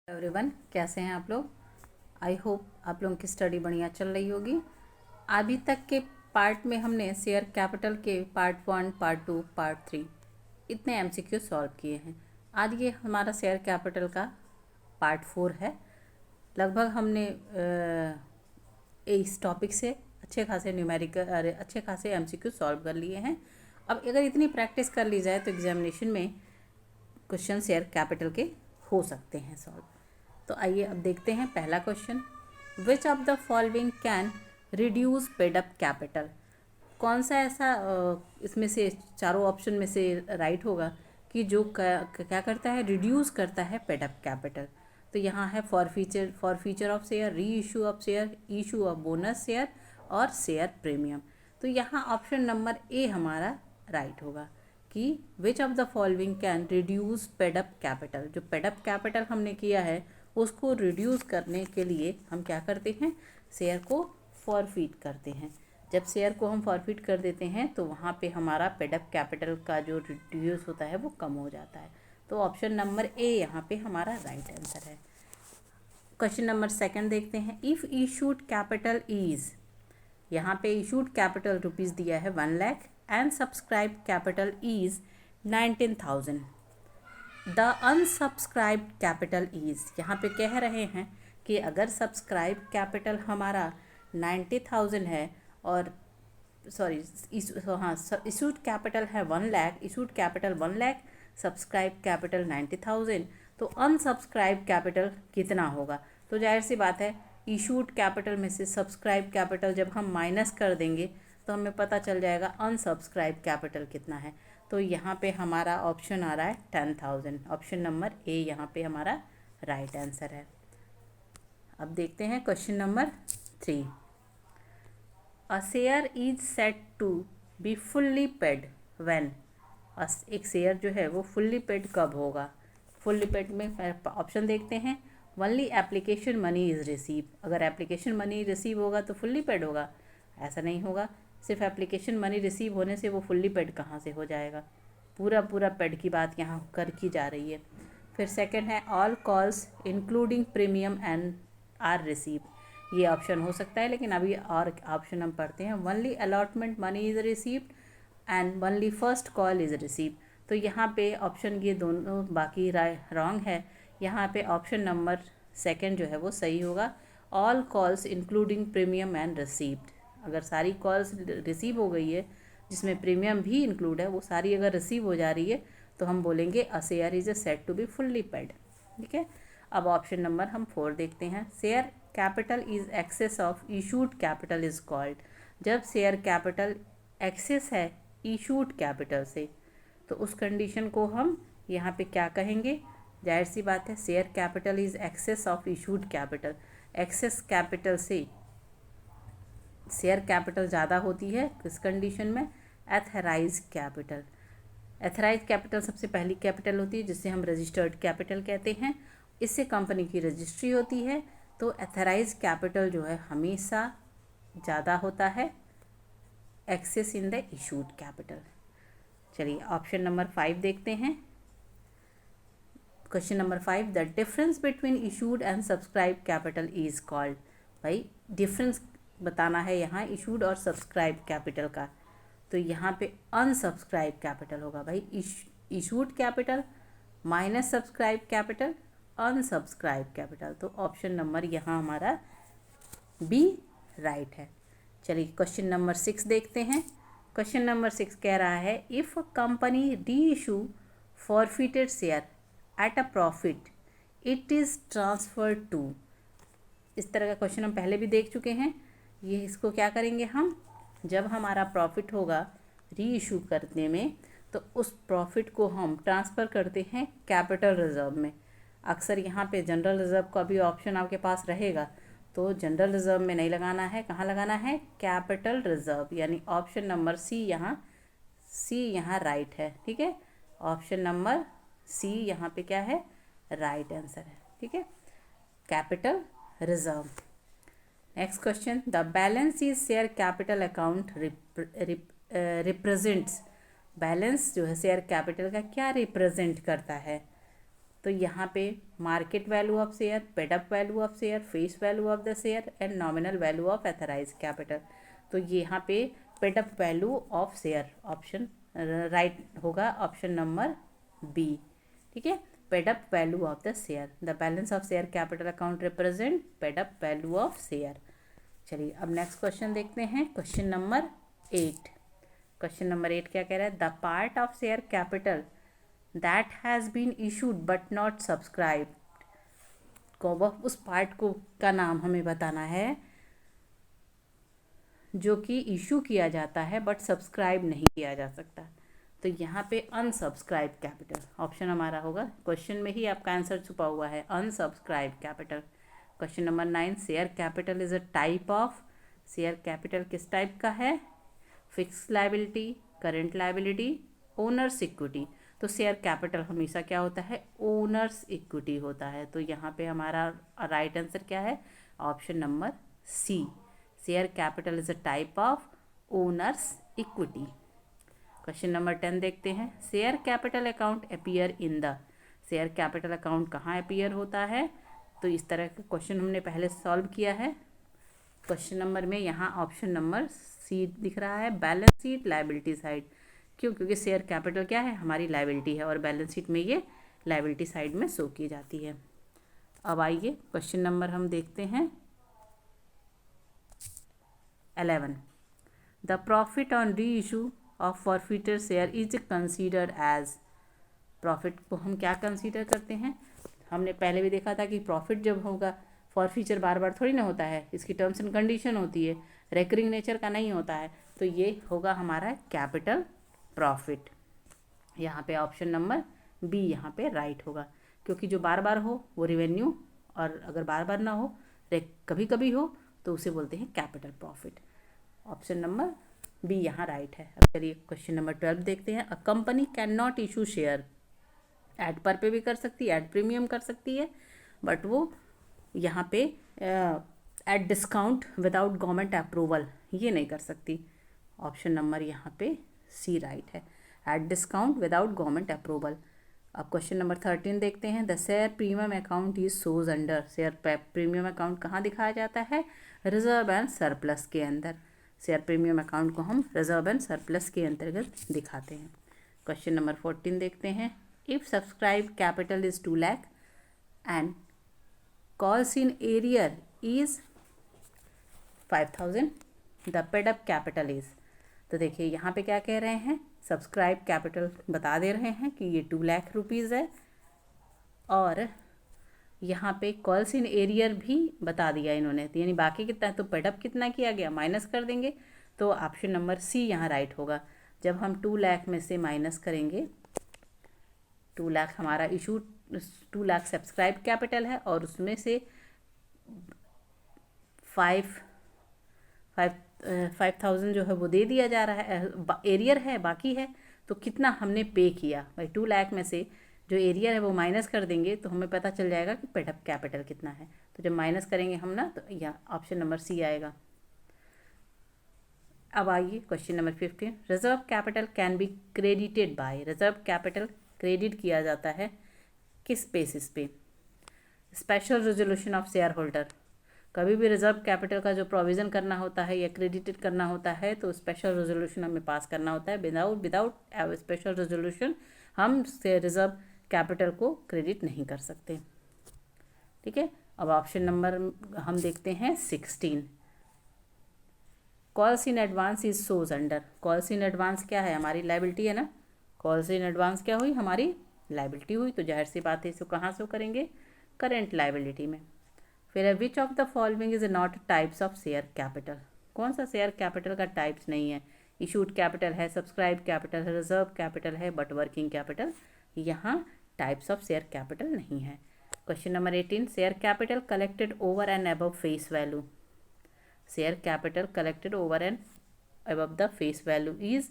Everyone, कैसे हैं आप लोग। आई होप आप लोगों की स्टडी बढ़िया चल रही होगी। अभी तक के पार्ट में हमने शेयर कैपिटल के पार्ट 1, पार्ट 2, पार्ट 3 इतने एमसीक्यू सॉल्व किए हैं। आज ये हमारा शेयर कैपिटल का पार्ट 4 है। लगभग हमने इस टॉपिक से अच्छे खासे एमसीक्यू सॉल्व कर लिए हैं। अब अगर इतनी प्रैक्टिस कर ली जाए तो एग्जामिनेशन में क्वेश्चन शेयर कैपिटल के हो सकते हैं सॉल्व। तो आइए अब देखते हैं पहला question. Which of the following can reduce paid up capital. कौन सा ऐसा इसमें से चारों ऑप्शन में से राइट होगा कि जो क्या करता है, रिड्यूस करता है पेड अप कैपिटल। तो यहाँ है फॉर फीचर ऑफ शेयर, री issue of share, issue of bonus share और शेयर प्रीमियम। तो यहाँ ऑप्शन नंबर ए हमारा राइट होगा कि which of the following can reduce paid up capital. जो पेड अप कैपिटल हमने किया है उसको रिड्यूस करने के लिए हम क्या करते हैं, शेयर को फॉरफिट करते हैं। जब शेयर को हम फॉरफिट कर देते हैं तो वहाँ पे हमारा पेड अप कैपिटल का जो रिड्यूस होता है वो कम हो जाता है। तो ऑप्शन नंबर ए यहाँ पे हमारा राइट आंसर है। क्वेश्चन नंबर सेकंड देखते हैं। इफ़ इशूड कैपिटल इज़, यहाँ पे इशूड कैपिटल रुपीज़ दिया है 1 lakh and subscribe capital is 19,000। The unsubscribed capital is, यहाँ पे कह रहे हैं कि अगर सब्सक्राइब कैपिटल हमारा 90,000 है और इशूड कैपिटल है 1 lakh, issued capital 1 lakh, subscribe capital 90,000, तो अनसब्सक्राइब कैपिटल कितना होगा। तो जाहिर सी बात है इशूड कैपिटल में से सब्सक्राइब कैपिटल जब हम माइनस कर देंगे तो हमें पता चल जाएगा अनसब्सक्राइब कैपिटल कितना है। तो यहाँ पे हमारा ऑप्शन आ रहा है 10,000। ऑप्शन नंबर ए यहाँ पे हमारा राइट आंसर है। अब देखते हैं question number 3। A share is set to be fully paid when. एक शेयर जो है वो फुल्ली पेड कब होगा। फुल्ली पेड में ऑप्शन देखते हैं। Only application money is receive, अगर एप्लीकेशन मनी रिसीव होगा तो फुल्ली पेड होगा, ऐसा नहीं होगा। सिर्फ एप्लीकेशन मनी रिसीव होने से वो फुल्ली पेड कहाँ से हो जाएगा, पूरा पेड की बात यहाँ कर की जा रही है। फिर सेकंड है all calls including premium and are receive, ये ऑप्शन हो सकता है, लेकिन अभी और ऑप्शन हम पढ़ते हैं। Only allotment money is received and only first call is receive. तो यहाँ पे ऑप्शन ये दोनों बाकी रॉन्ग है। यहाँ पे ऑप्शन नंबर सेकंड जो है वो सही होगा। All calls including premium and received, अगर सारी कॉल्स रिसीव हो गई है जिसमें प्रीमियम भी इंक्लूड है, वो सारी अगर रिसीव हो जा रही है तो हम बोलेंगे a share is set to be fully paid. ठीक है। अब ऑप्शन नंबर हम 4 देखते हैं। Share capital is excess of issued capital is called. जब शेयर कैपिटल एक्सेस है इशूड कैपिटल से तो उस कंडीशन को हम यहाँ पे क्या कहेंगे। जाहिर सी बात है share capital is excess of issued capital, excess capital से शेयर कैपिटल ज़्यादा होती है किस कंडीशन में, एथराइज कैपिटल। एथराइज कैपिटल सबसे पहली कैपिटल होती है जिससे हम रजिस्टर्ड कैपिटल कहते हैं, इससे कंपनी की रजिस्ट्री होती है। तो एथराइज कैपिटल जो है हमेशा ज़्यादा होता है excess in the issued capital. चलिए ऑप्शन नंबर 5 देखते हैं। Question number 5, the difference between issued and subscribe capital is called. भाई डिफरेंस बताना है यहाँ इशूड और सब्सक्राइब कैपिटल का, तो यहाँ पे अनसब्सक्राइब कैपिटल होगा। भाई issued capital minus subscribe capital, unsubscribe capital. तो ऑप्शन नंबर यहाँ हमारा बी राइट है। चलिए क्वेश्चन नंबर 6 देखते हैं। क्वेश्चन नंबर 6 कह रहा है if a company reissue forfeited share at a profit it is transferred to. इस तरह का क्वेश्चन हम पहले भी देख चुके हैं। ये इसको क्या करेंगे हम, जब हमारा प्रॉफिट होगा री इशू करने में तो उस प्रॉफिट को हम ट्रांसफ़र करते हैं कैपिटल रिजर्व में। अक्सर यहाँ पे जनरल रिजर्व का भी ऑप्शन आपके पास रहेगा, तो जनरल रिजर्व में नहीं लगाना है, कहाँ लगाना है, कैपिटल रिजर्व। यानी ऑप्शन नंबर सी यहाँ राइट है। ठीक है, ऑप्शन नंबर सी यहाँ पे क्या है, राइट आंसर है। ठीक है, capital reserve. Next question, the balance is share capital account represents. Balance जो है शेयर कैपिटल का क्या रिप्रेजेंट करता है। तो यहाँ पे market value of share, paid up value of share, face value of the share and nominal value of authorised capital. तो यहाँ पे paid up value of share option right होगा, ऑप्शन नंबर बी। ठीक है, paid up value of the share, the balance of share capital account represent paid up value of share. चलिए अब next question देखते हैं, क्वेश्चन नंबर 8। क्वेश्चन नंबर 8 क्या कह रहा है, the part of share capital that has been issued but not subscribe, को वह उस पार्ट को का नाम हमें बताना है जो कि इशू किया जाता है बट सब्सक्राइब नहीं किया जा सकता। तो यहाँ पे अनसब्सक्राइब कैपिटल ऑप्शन हमारा होगा, क्वेश्चन में ही आपका आंसर छुपा हुआ है, unsubscribe capital. Question number 9, share capital is a type of, share capital किस टाइप का है, fix liability, current liability, owners equity. तो शेयर कैपिटल हमेशा क्या होता है, ओनर्स इक्विटी होता है। तो यहाँ पे हमारा राइट आंसर क्या है, option number C, share capital is a type of owners equity. Question number 10 देखते हैं, share capital account appear in the, share capital account कहाँ अपीयर होता है। तो इस तरह का क्वेश्चन हमने पहले सॉल्व किया है। क्वेश्चन नंबर में यहाँ ऑप्शन नंबर सी दिख रहा है, बैलेंस शीट लायबिलिटी साइड। क्यों, क्योंकि शेयर कैपिटल क्या है, हमारी लायबिलिटी है और बैलेंस शीट में ये लायबिलिटी साइड में शो की जाती है। अब आइए क्वेश्चन नंबर हम देखते हैं 11, the profit on reissue of forfeited share is considered as, profit को हम क्या कंसीडर करते हैं, हमने पहले भी देखा था कि प्रॉफिट जब होगा, फॉरफीचर बार बार थोड़ी ना होता है, इसकी टर्म्स एंड कंडीशन होती है, रेकरिंग नेचर का नहीं होता है। तो ये होगा हमारा कैपिटल प्रॉफिट। यहाँ पे ऑप्शन नंबर बी यहाँ पे राइट होगा, क्योंकि जो बार बार हो वो रिवेन्यू, और अगर बार बार ना हो, कभी कभी हो, तो उसे बोलते हैं capital profit. Option number B यहाँ राइट है। अब चलिए क्वेश्चन नंबर 12 देखते हैं, a company can not issue share, at par पे भी कर सकती है, एड प्रीमियम कर सकती है, बट वो यहाँ पे at discount without government approval ये नहीं कर सकती। ऑप्शन नंबर यहाँ पे सी राइट है, at discount without government approval. अब क्वेश्चन नंबर 13 देखते हैं, the share premium account is shows under, share premium account कहाँ दिखाया जाता है, रिजर्व एंड सरप्लस के अंदर। शेयर प्रीमियम अकाउंट को हम रिजर्व एंड सरप्लस के अंतर्गत दिखाते हैं। क्वेश्चन नंबर 14 देखते हैं, if subscribe capital is 2 lakh and calls in arrear is 5000, the paid up capital is. तो देखिए यहाँ पे क्या कह रहे हैं, सब्सक्राइब कैपिटल बता दे रहे हैं कि ये 2 लाख रुपीज़ है, और यहाँ पे कॉल्स इन एरियर भी बता दिया इन्होंने, तो यानी बाकी कितना, तो पेड अप कितना किया गया, माइनस कर देंगे। तो ऑप्शन नंबर सी यहाँ राइट होगा। जब हम 2 लाख में से माइनस करेंगे, 2 लाख हमारा इशू, 2 लाख सब्सक्राइब कैपिटल है, और उसमें से 5000 जो है वो दे दिया जा रहा है, एरियर है बाकी है, तो कितना हमने पे किया भाई, 2 लाख में से जो एरियर है वो माइनस कर देंगे, तो हमें पता चल जाएगा कि पेड अप कैपिटल कितना है। तो जब माइनस करेंगे हम ना, तो यहाँ ऑप्शन नंबर सी आएगा। अब आइए question number 15, reserve capital can be credited bye, reserve capital credit किया जाता है किस बेसिस पे, special resolution of share holder. कभी भी रिजर्व कैपिटल का जो प्रोविज़न करना होता है या क्रेडिटेड करना होता है, तो स्पेशल रेजोल्यूशन हमें पास करना होता है। विदाउट स्पेशल रेजोल्यूशन हम रिजर्व कैपिटल को क्रेडिट नहीं कर सकते। ठीक है, अब ऑप्शन नंबर हम देखते हैं 16, calls in advance is shows under, calls in advance क्या है, हमारी लायबिलिटी है ना, कॉल्स इन एडवांस क्या हुई, हमारी लायबिलिटी हुई, तो जाहिर सी बात है इसको कहाँ से करेंगे, करेंट लायबिलिटी में। फिर which of the following is not types of share capital, कौन सा शेयर कैपिटल का टाइप्स नहीं है, इशूड कैपिटल है, सब्सक्राइब कैपिटल है, रिजर्व कैपिटल है, बट वर्किंग कैपिटल यहाँ टाइप्स ऑफ शेयर कैपिटल नहीं है। Question number 18, share capital collected over and above face value, share capital collected over and above the face value is,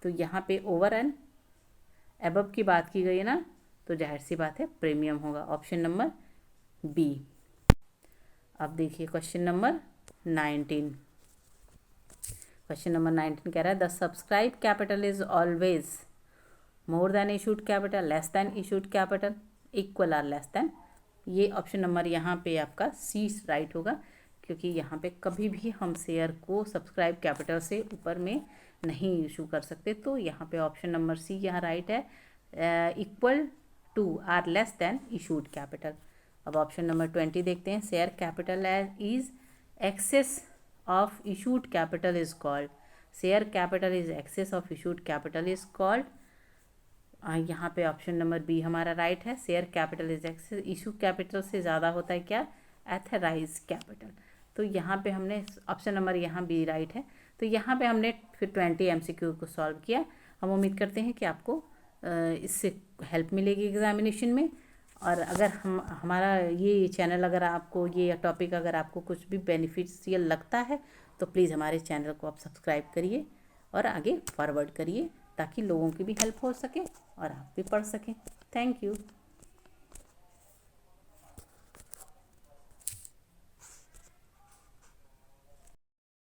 तो यहाँ पे over and above की बात की गई है ना, तो जाहिर सी बात है प्रीमियम होगा, ऑप्शन नंबर बी। अब देखिए क्वेश्चन नंबर 19, क्वेश्चन नंबर 19 कह रहा है the subscribe capital is always more than issued capital, less than issued capital, equal or less than. ये ऑप्शन नंबर यहाँ पे आपका सी राइट होगा, क्योंकि यहाँ पे कभी भी हम शेयर को सब्सक्राइब कैपिटल से ऊपर में नहीं इशू कर सकते। तो यहाँ पे ऑप्शन नंबर सी यहाँ राइट है, equal to or less than issued capital. अब ऑप्शन नंबर 20 देखते हैं। Share capital is excess of issued capital is called. Share capital is excess of issued capital is called. यहाँ पे ऑप्शन नंबर बी हमारा right है। Share capital is excess, issue capital से ज़्यादा होता है क्या, एथराइज कैपिटल। तो यहाँ पे हमने ऑप्शन नंबर यहाँ बी राइट है। तो यहाँ पे हमने फिर 20 MCQ को सॉल्व किया। हम उम्मीद करते हैं कि आपको इससे हेल्प मिलेगी एग्जामिनेशन में। और अगर हमारा ये चैनल, अगर आपको ये टॉपिक अगर आपको कुछ भी बेनिफिशियल लगता है तो प्लीज़ हमारे चैनल को आप सब्सक्राइब करिए और आगे फॉरवर्ड करिए, ताकि लोगों की भी हेल्प हो सके और आप भी पढ़ सकें। Thank you.